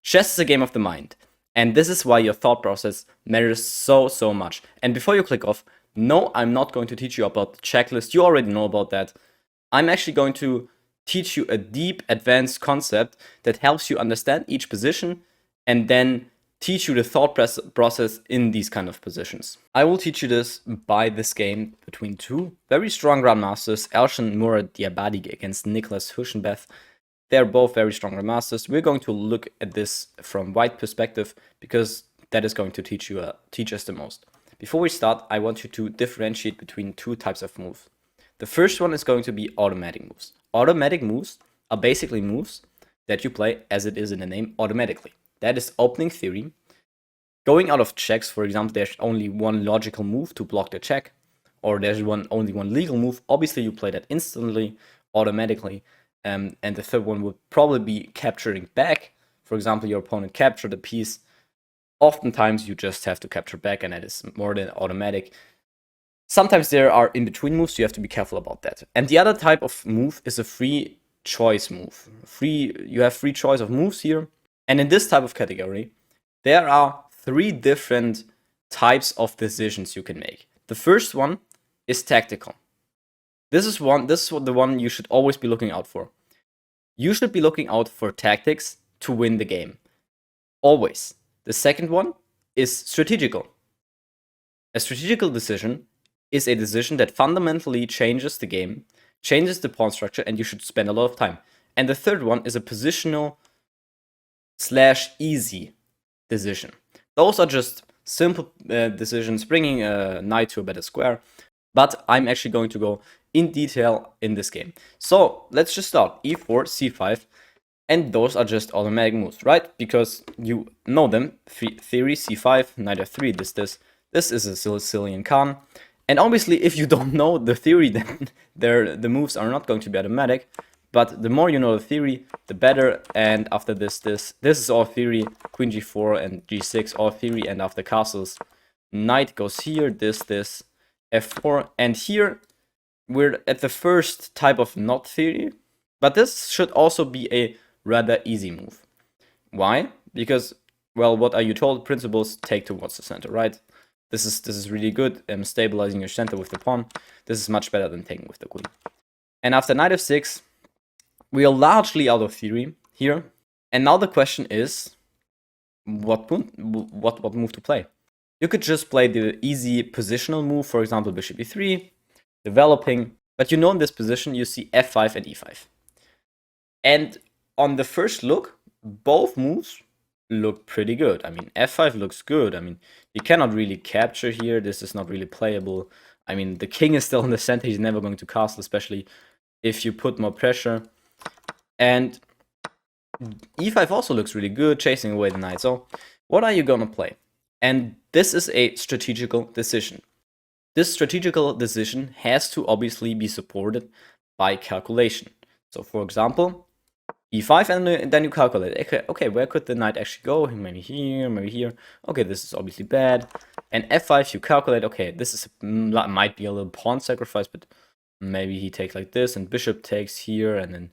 Chess is a game of the mind, and this is why your thought process matters so much. And before you click off, no, I'm not going to teach you about the checklist. You already know about that. I'm actually going to teach you a deep, advanced concept that helps you understand each position and then teach you the thought process in these kind of positions. I will teach you this by this game between two very strong grandmasters, Elshan Murad Diabadi against Nicholas Huschenbeth. They're both very strong grandmasters. We're going to look at this from white perspective because that is going to teach us the most. Before we start, I want you to differentiate between two types of moves. The first one is going to be automatic moves. Automatic moves are basically moves that you play, as it is in the name, automatically. That is opening theory. Going out of checks, for example, there's only one logical move to block the check, or there's only one legal move. Obviously, you play that instantly, automatically. And the third one would probably be capturing back. For example, your opponent captured a piece. Oftentimes, you just have to capture back, and that is more than automatic. Sometimes there are in-between moves, so you have to be careful about that. And the other type of move is a free choice move. You have free choice of moves here. And in this type of category, there are three different types of decisions you can make. The first one is tactical. This is the one you should always be looking out for. You should be looking out for tactics to win the game. Always. The second one is strategical. A strategical decision is a decision that fundamentally changes the game, changes the pawn structure, and you should spend a lot of time. And the third one is a positional / easy decision. Those are just simple decisions, bringing a knight to a better square. But I'm actually going to go in detail in this game. So let's just start. E4, C5, and those are just automatic moves, right? Because you know them. Theory, C5, knight F3, this is a Sicilian Khan. And obviously, if you don't know the theory, then the moves are not going to be automatic. But the more you know the theory, the better. And after this is all theory. Queen G4 and G6, all theory. And after castles, knight goes here, this, F4. And here, we're at the first type of not theory. But this should also be a rather easy move. Why? Because, well, what are you told? Principles take towards the center, right? This is really good, stabilizing your center with the pawn. This is much better than taking with the queen. And after knight f6, we are largely out of theory here. And now the question is, what move to play? You could just play the easy positional move, for example, bishop e3, developing. But you know in this position, you see f5 and e5. And on the first look, both moves look pretty good. I mean, f5 looks good. I mean, you cannot really capture here. This is not really playable. I mean, the king is still in the center. He's never going to castle, especially if you put more pressure. And e5 also looks really good, chasing away the knight. So what are you going to play? And this is a strategical decision. This strategical decision has to obviously be supported by calculation. So for example, e5, and then you calculate, okay, where could the knight actually go? Maybe here, maybe here. Okay, this is obviously bad. And f5, you calculate, okay, this might be a little pawn sacrifice, but maybe he takes like this, and bishop takes here, and then,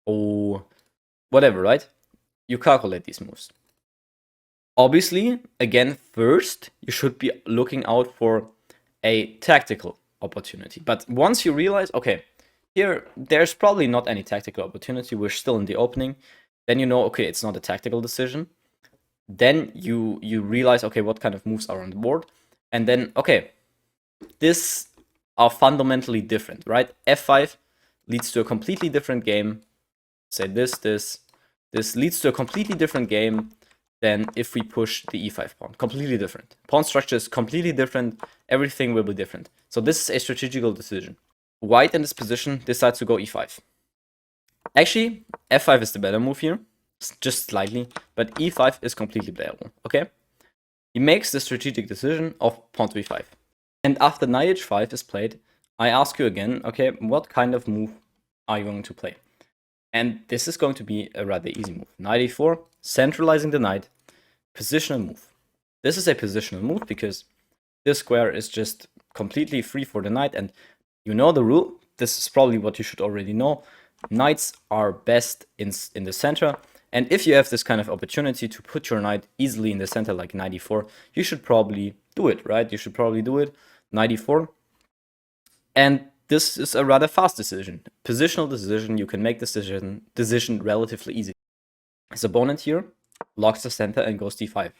oh, whatever, right? You calculate these moves. Obviously, again, first, you should be looking out for a tactical opportunity. But once you realize, okay, here, there's probably not any tactical opportunity. We're still in the opening. Then you know, okay, it's not a tactical decision. Then you realize, okay, what kind of moves are on the board. And then, okay, these are fundamentally different, right? f5 leads to a completely different game. Say this leads to a completely different game than if we push the e5 pawn. Completely different. Pawn structure is completely different. Everything will be different. So this is a strategical decision. White in this position decides to go e5. Actually, f5 is the better move here, just slightly, but e5 is completely playable, okay? He makes the strategic decision of pawn to e5. And after knight h5 is played, I ask you again, okay, what kind of move are you going to play? And this is going to be a rather easy move. Knight e4, centralizing the knight, positional move. This is a positional move because this square is just completely free for the knight, and you know the rule. This is probably what you should already know. Knights are best in the center, And if you have this kind of opportunity to put your knight easily in the center like knight e4, you should probably do it, right? You should probably do it, knight e4. And this is a rather fast decision. Positional decision, you can make this decision relatively easy. His opponent here locks the center and goes d5.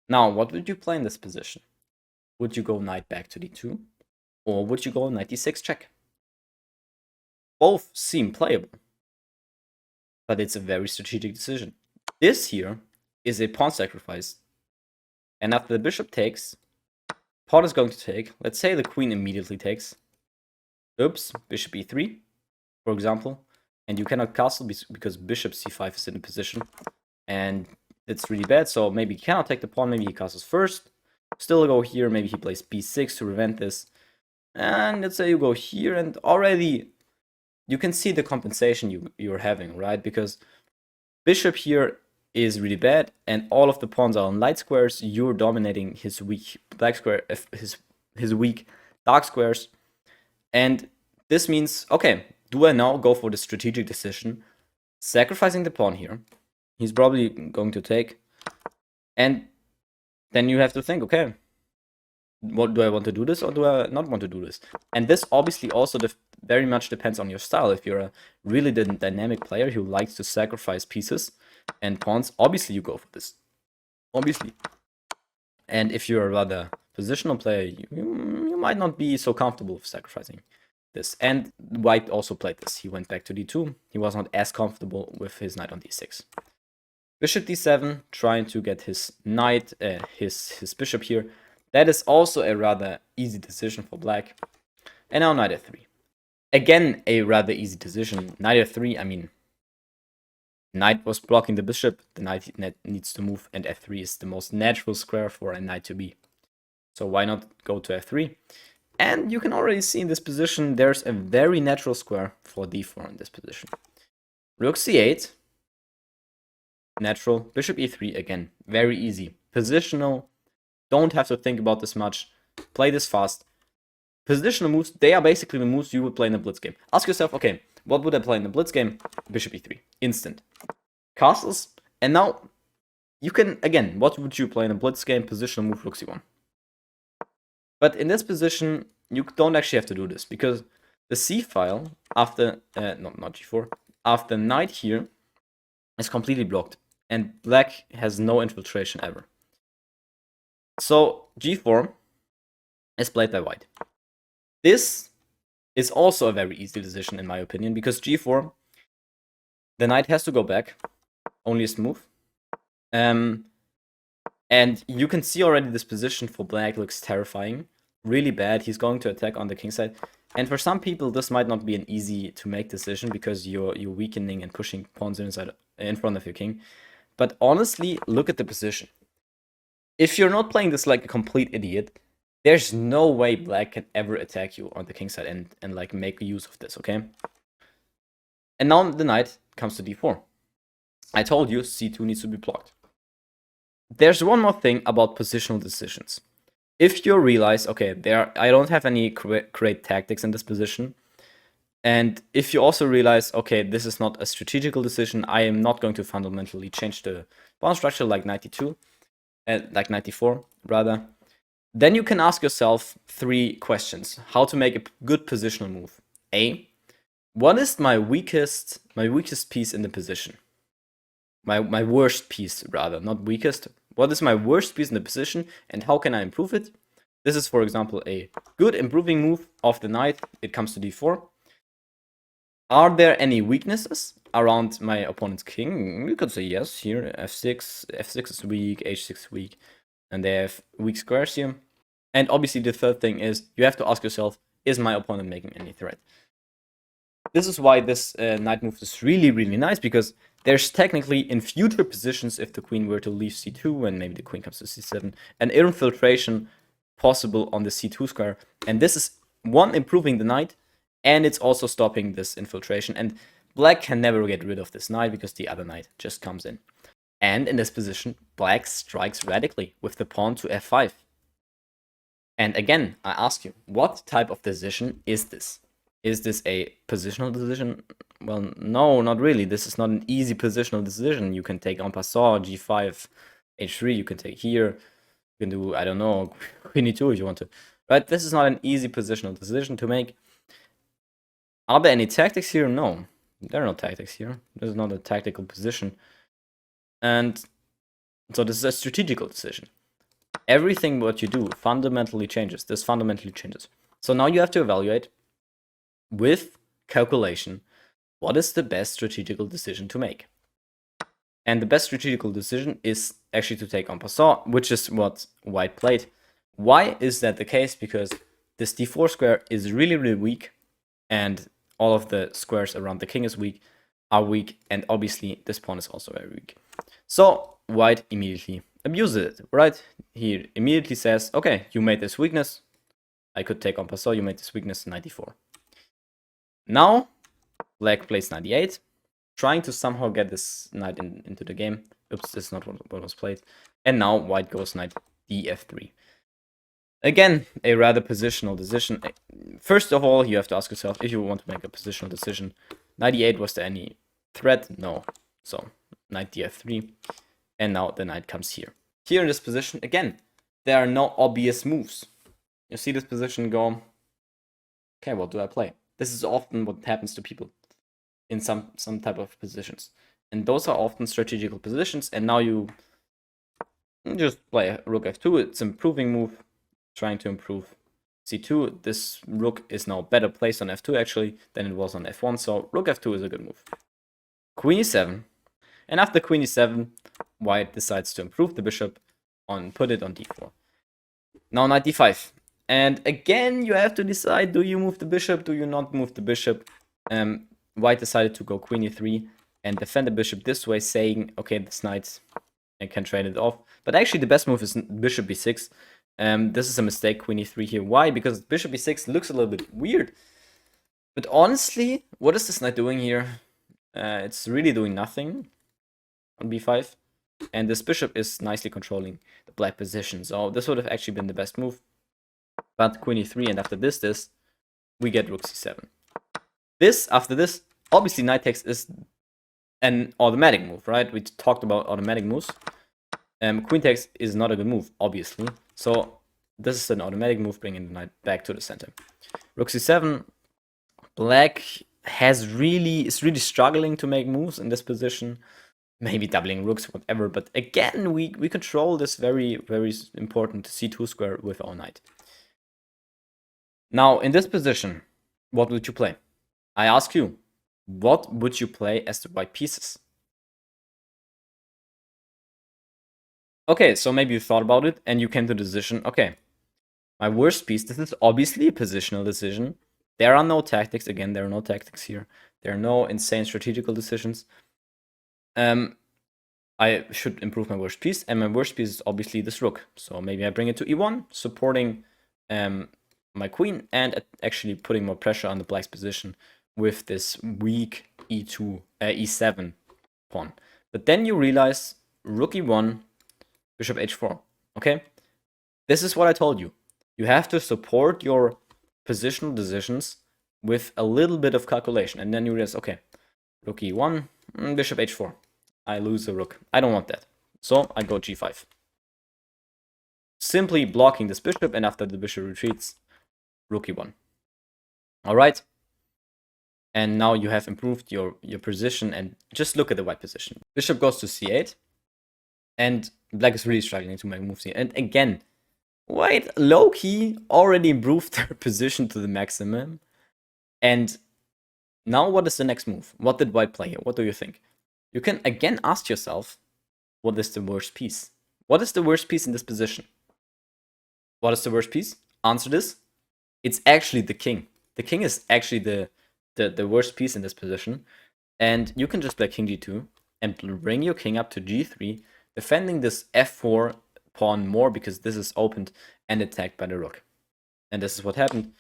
Now, what would you play in this position? Would you go knight back to d2? Or would you go knight d6 check? Both seem playable, but it's a very strategic decision. This here is a pawn sacrifice. And after the bishop takes, pawn is going to take. Let's say the queen immediately takes. Oops, bishop e3, for example. And you cannot castle because bishop c5 is in a position. And it's really bad, so maybe he cannot take the pawn, maybe he castles first. Still go here, maybe he plays b6 to prevent this. And let's say you go here, and already you can see the compensation you're having, right? Because bishop here is really bad, and all of the pawns are on light squares. You're dominating his weak black square, his weak dark squares. And this means, okay, do I now go for the strategic decision, sacrificing the pawn here? He's probably going to take. And then you have to think, okay, what do I want to do this or do I not want to do this? And this obviously also very much depends on your style. If you're a really dynamic player who likes to sacrifice pieces and pawns, obviously you go for this. Obviously. And if you're a rather positional player, you might not be so comfortable with sacrificing this. And White also played this. He went back to d2. He was not as comfortable with his knight on d6. Bishop d7, trying to get his knight, his bishop here. That is also a rather easy decision for black. And now knight f3. Again, a rather easy decision. Knight f3, I mean, knight was blocking the bishop. The knight needs to move, and f3 is the most natural square for a knight to be. So why not go to f3? And you can already see in this position, there's a very natural square for d4 in this position. Rook c8. Natural. Bishop e3, again, very easy. Positional. Don't have to think about this much. Play this fast. Positional moves, they are basically the moves you would play in a blitz game. Ask yourself, okay, what would I play in a blitz game? Bishop e3. Instant. Castles. And now, you can, again, what would you play in a blitz game? Positional move, rook c1. But in this position, you don't actually have to do this, because the c file, after, not g4, after knight here, is completely blocked. And black has no infiltration ever. So g4 is played by white. This is also a very easy decision in my opinion, because g4, the knight has to go back, only a move. And you can see already this position for black looks terrifying, really bad. He's going to attack on the king side. And for some people, this might not be an easy to make decision because you're weakening and pushing pawns in front of your king. But honestly, look at the position. If you're not playing this like a complete idiot, there's no way black can ever attack you on the king side and like make use of this, okay? And now the knight comes to d4. I told you c2 needs to be blocked. There's one more thing about positional decisions. If you realize, okay, I don't have any great tactics in this position, and if you also realize, okay, this is not a strategical decision, I am not going to fundamentally change the pawn structure like knight d2, like knight d4 rather, then you can ask yourself 3 questions. How to make a good positional move. A, what is my weakest piece in the position? My worst piece rather, not weakest. What is my worst piece in the position and how can I improve it? This is, for example, a good improving move of the knight. It comes to d4. Are there any weaknesses around my opponent's king? You could say yes here. f6 is weak, h6 weak, and they have weak squares here. And obviously the third thing is you have to ask yourself, is my opponent making any threat? This is why this knight move is really, really nice, because there's technically, in future positions, if the queen were to leave c2 and maybe the queen comes to c7, an infiltration possible on the c2 square. And this is, one, improving the knight, and it's also stopping this infiltration. And black can never get rid of this knight because the other knight just comes in. And in this position, black strikes radically with the pawn to f5. And again, I ask you, what type of decision is this? Is this a positional decision? Well, no, not really. This is not an easy positional decision. You can take en passant, g5, h3, you can take here. You can do, I don't know, queen e2 if you want to. Right? This is not an easy positional decision to make. Are there any tactics here? No. There are no tactics here. This is not a tactical position. And so this is a strategical decision. Everything what you do fundamentally changes. This fundamentally changes. So now you have to evaluate with calculation what is the best strategical decision to make. And the best strategical decision is actually to take en passant, which is what white played. Why is that the case? Because this d4 square is really, really weak, and all of the squares around the king are weak, and obviously this pawn is also very weak. So white immediately abuses it, right? He immediately says, okay, you made this weakness. I could take en passant, you made this weakness, 94. Now, black plays 98, trying to somehow get this knight into the game. Oops, this is not what was played. And now white goes knight df3. Again, a rather positional decision. First of all, you have to ask yourself if you want to make a positional decision. 98, was there any threat? No. So, knight df3. And now the knight comes here. Here in this position, again, there are no obvious moves. You see this position go, okay, what do I play? This is often what happens to people in some type of positions. And those are often strategical positions, and now you just play rook f2. It's an improving move, trying to improve c2. This rook is now better placed on f2 actually than it was on f1, so rook f2 is a good move. Queen e7, and after queen e7, white decides to improve the bishop, put it on d4. Now knight d5. And again, you have to decide, do you move the bishop, do you not move the bishop? White decided to go queen e3 and defend the bishop this way, saying, okay, this knight, I can trade it off. But actually, the best move is bishop b6. This is a mistake, queen e3 here. Why? Because bishop b6 looks a little bit weird. But honestly, what is this knight doing here? It's really doing nothing on b5. And this bishop is nicely controlling the black position. So this would have actually been the best move. But queen e3, and after this, we get rook c7. After this, obviously knight takes is an automatic move, right? We talked about automatic moves. Queen takes is not a good move, obviously. So this is an automatic move, bringing the knight back to the center. Rook c7. Black is really struggling to make moves in this position. Maybe doubling rooks, whatever. But again, we control this very, very important c2 square with our knight. Now, in this position, what would you play? I ask you, what would you play as the white pieces? Okay, so maybe you thought about it and you came to the decision, okay, my worst piece, this is obviously a positional decision. There are no tactics. Again, there are no tactics here. There are no insane strategical decisions. I should improve my worst piece, and my worst piece is obviously this rook. So maybe I bring it to e1, supporting my queen, and actually putting more pressure on the black's position with this weak e7 pawn. But then you realize rook e1, bishop h4. Okay, this is what I told you. You have to support your positional decisions with a little bit of calculation, and then you realize, okay, rook e1, bishop h4. I lose the rook. I don't want that. So I go g5. Simply blocking this bishop, and after the bishop retreats, rook e1. Alright? And now you have improved your position, and just look at the white position. Bishop goes to c8, and black is really struggling to make moves here. And again, white low-key already improved their position to the maximum. And now what is the next move? What did white play here? What do you think? You can again ask yourself, what is the worst piece? What is the worst piece in this position? What is the worst piece? Answer this. It's actually the king. The king is actually the worst piece in this position. And you can just play king g2 and bring your king up to g3, defending this f4 pawn more because this is opened and attacked by the rook. And this is what happened.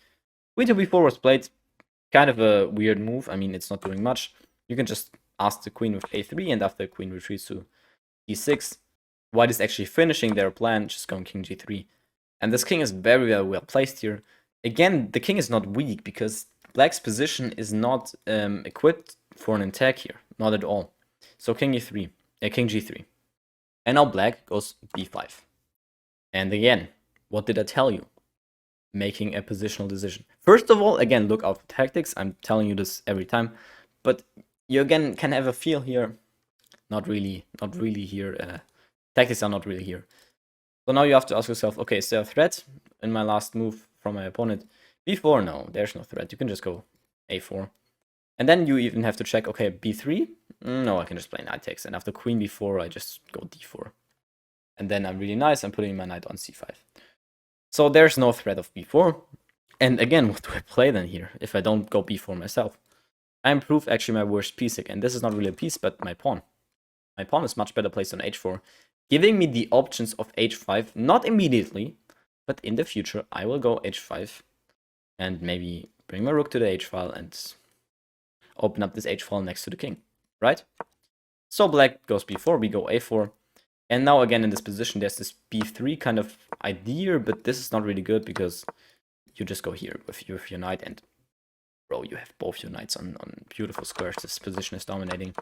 Queen to b4 was played. Kind of a weird move. I mean, it's not doing much. You can just ask the queen with a3, and after the queen retreats to e6, white is actually finishing their plan, just going king g3. And this king is very, very well placed here. Again, the king is not weak because black's position is not equipped for an attack here. Not at all. So king e3, king g3. And now black goes b5. And again, what did I tell you? Making a positional decision. First of all, again, look out for tactics. I'm telling you this every time. But you again can have a feel here. Not really here. Tactics are not really here. So now you have to ask yourself, okay, is there a threat in my last move from my opponent? b4, no, there's no threat. You can just go a4. And then you even have to check, okay, b3? No, I can just play knight takes. And after queen b4, I just go d4. And then I'm really nice, I'm putting my knight on c5. So there's no threat of b4. And again, what do I play then here if I don't go b4 myself? I improve actually my worst piece again. This is not really a piece, but my pawn. My pawn is much better placed on h4, giving me the options of h5, not immediately, but in the future I will go h5 and maybe bring my rook to the h-file and open up this h-file next to the king, right? So black goes b4, we go a4, and now again in this position there's this b3 kind of idea, but this is not really good because you just go here with your knight and bro, you have both your knights on beautiful squares. This position is dominating.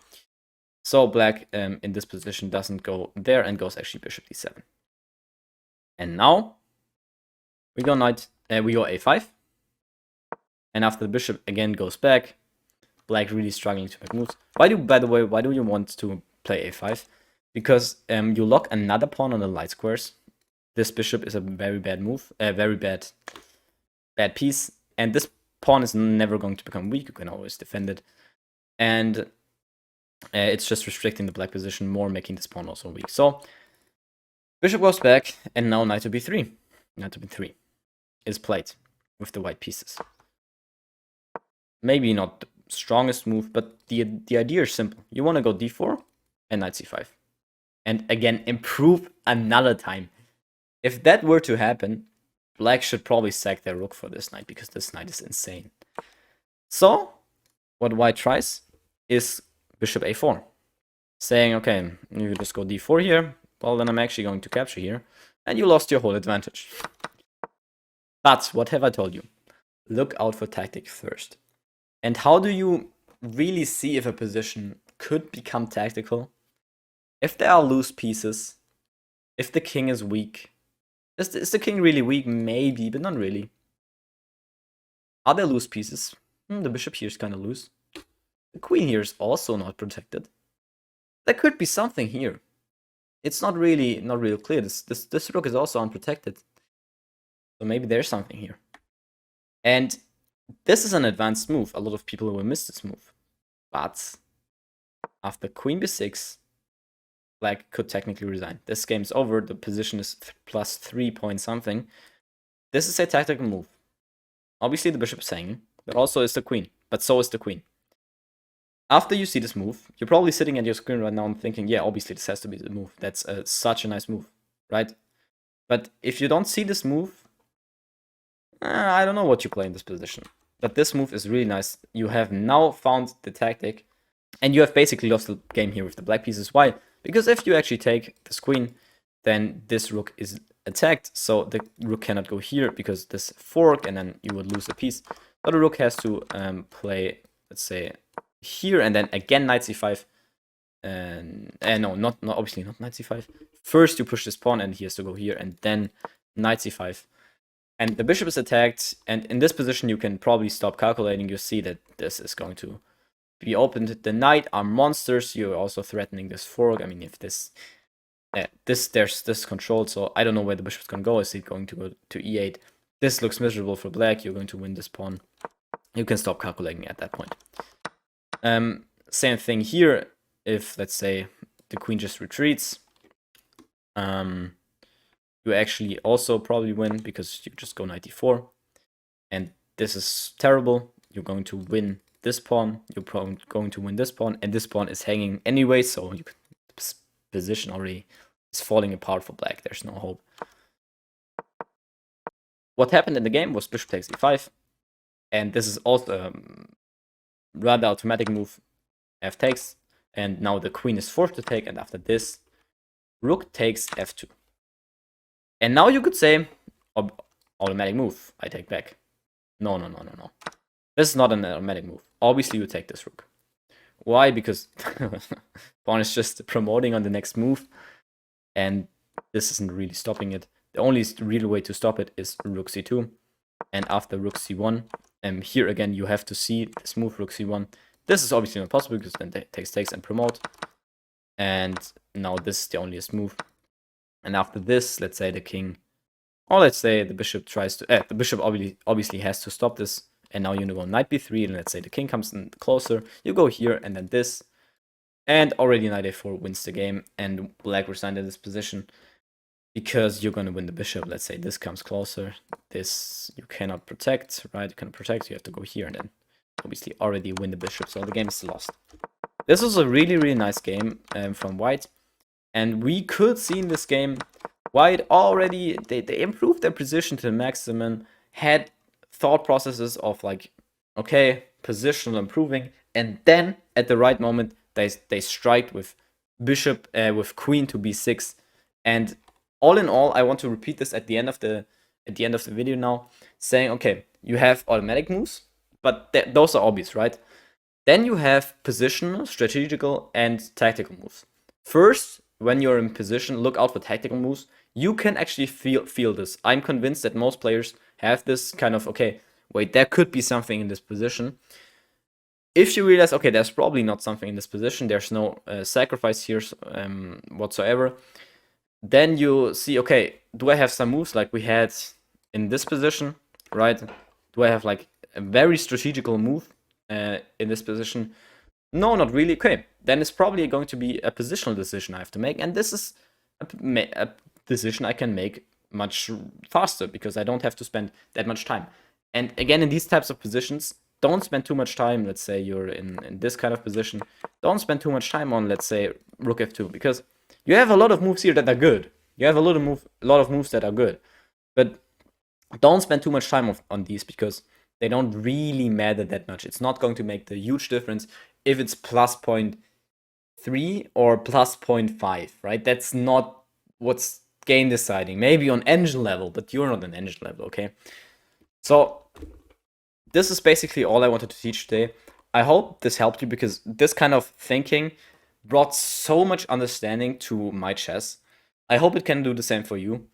So black in this position doesn't go there and goes actually bishop d7. And now we go we go a5. And after the bishop again goes back, black really struggling to make moves. By the way, why do you want to play a5? Because you lock another pawn on the light squares. This bishop is a very bad move, a very bad piece, and this pawn is never going to become weak. You can always defend it, and it's just restricting the black position more, making this pawn also weak. So bishop goes back, and now knight to b3. Knight to b3 is played with the white pieces. Maybe not the strongest move, but the idea is simple. You want to go d4 and knight c5. And again, improve another time. If that were to happen, black should probably sack their rook for this knight, because this knight is insane. So, what white tries is bishop a4. Saying, okay, you just go d4 here, well then I'm actually going to capture here. And you lost your whole advantage. But, what have I told you? Look out for tactics first. And how do you really see if a position could become tactical? If there are loose pieces, if the king is weak. Is the king really weak? Maybe, but not really. Are there loose pieces? The bishop here is kind of loose. The queen here is also not protected. There could be something here. It's not really clear. This rook is also unprotected. So maybe there's something here. And this is an advanced move. A lot of people will miss this move. But after queen b6, black could technically resign. This game's over. The position is plus 3 point something. This is a tactical move. Obviously the bishop is hanging, but also is the queen. But so is the queen. After you see this move, you're probably sitting at your screen right now and thinking, yeah, obviously this has to be the move. That's such a nice move, right? But if you don't see this move, I don't know what you play in this position. But this move is really nice. You have now found the tactic, and you have basically lost the game here with the black pieces. Why? Because if you actually take this queen, then this rook is attacked, so the rook cannot go here because this fork, and then you would lose a piece. So the rook has to play, let's say, here, and then again knight c5. And no, obviously not knight c5. First you push this pawn, and he has to go here, and then knight c5. And the bishop is attacked, and in this position you can probably stop calculating. You see that this is going to be opened. The knight are monsters. You're also threatening this fork. I mean, if there's this controlled, so I don't know where the bishop's going to go. Is it going to go to e8? This looks miserable for black. You're going to win this pawn. You can stop calculating at that point. Same thing here. If, let's say, the queen just retreats, you actually also probably win because you just go knight d4. And this is terrible. You're going to win this pawn. You're probably going to win this pawn. And this pawn is hanging anyway, so this position already is falling apart for black. There's no hope. What happened in the game was bishop takes e5. And this is also a rather automatic move. F takes. And now the queen is forced to take. And after this, rook takes f2. And now you could say, automatic move, I take back. No. This is not an automatic move. Obviously you take this rook. Why? Because pawn is just promoting on the next move, and this isn't really stopping it. The only real way to stop it is rook c2, and after rook c1, here again you have to see this move rook c1. This is obviously not possible because then takes and promote, and now this is the onlyest move. And after this, let's say the king, or let's say the bishop tries to, the bishop obviously has to stop this, and now you go knight b3, and let's say the king comes in closer, you go here, and then this, and already knight a4 wins the game, and black resigned in this position, because you're going to win the bishop. Let's say this comes closer, this you cannot protect, right? You cannot protect, you have to go here, and then obviously already win the bishop, so the game is lost. This was a really, really nice game from white, and we could see in this game white already, they improved their position to the maximum, had thought processes of like, okay, positional improving, and then at the right moment they strike with bishop with queen to b6. And all in all, I want to repeat this at the end of the video now, saying, okay, you have automatic moves, but those are obvious, right? Then you have positional, strategical, and tactical moves. First, when you're in position, look out for tactical moves. You can actually feel this. I'm convinced that most players have this kind of, okay, wait, there could be something in this position. If you realize, okay, there's probably not something in this position, there's no sacrifice here whatsoever, then you see, okay, do I have some moves like we had in this position, right? Do I have like a very strategical move in this position? No, not really. Okay, then it's probably going to be a positional decision I have to make, and this is a decision I can make much faster because I don't have to spend that much time. And again, in these types of positions, don't spend too much time. Let's say you're in this kind of position. Don't spend too much time on, let's say, rook f2, because you have a lot of moves here that are good. You have a lot of moves that are good, but don't spend too much time on these because they don't really matter that much. It's not going to make the huge difference if it's plus 0.3 or plus 0.5, right? That's not what's game deciding. Maybe on engine level, but you're not on engine level, okay? So this is basically all I wanted to teach today. I hope this helped you because this kind of thinking brought so much understanding to my chess. I hope it can do the same for you.